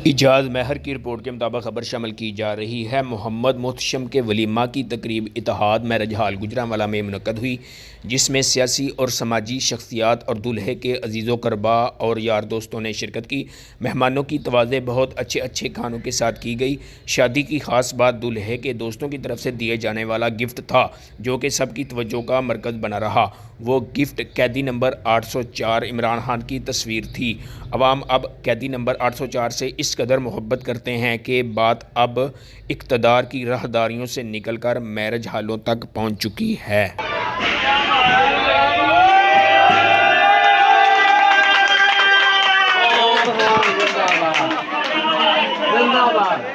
इजाज़ महर की रिपोर्ट के मुताबिक खबर शामिल की जा रही है। मोहम्मद मोहतशम के वलीमा की तकरीब इत्तेहाद मैरिज हॉल गुजरांवाला में मुनक़्क़द हुई, जिसमें सियासी और समाजी शख्सियात और दूल्हे के अजीज़ो करबा और यार दोस्तों ने शिरकत की। मेहमानों की तवाज़े बहुत अच्छे अच्छे खानों के साथ की गई। शादी की ख़ास बात दूल्हे के दोस्तों की तरफ से दिए जाने वाला गिफ्ट था, जो कि सबकी तवज्जो का मरकज़ बना रहा। वो गिफ्ट कैदी नंबर 804 इमरान खान की तस्वीर थी। अवाम अब कैदी नंबर 804 से इस कदर मोहब्बत करते हैं कि बात अब इक़्तिदार की राहदारियों से निकलकर मैरिज हॉलों तक पहुंच चुकी है। जिंदाबाद।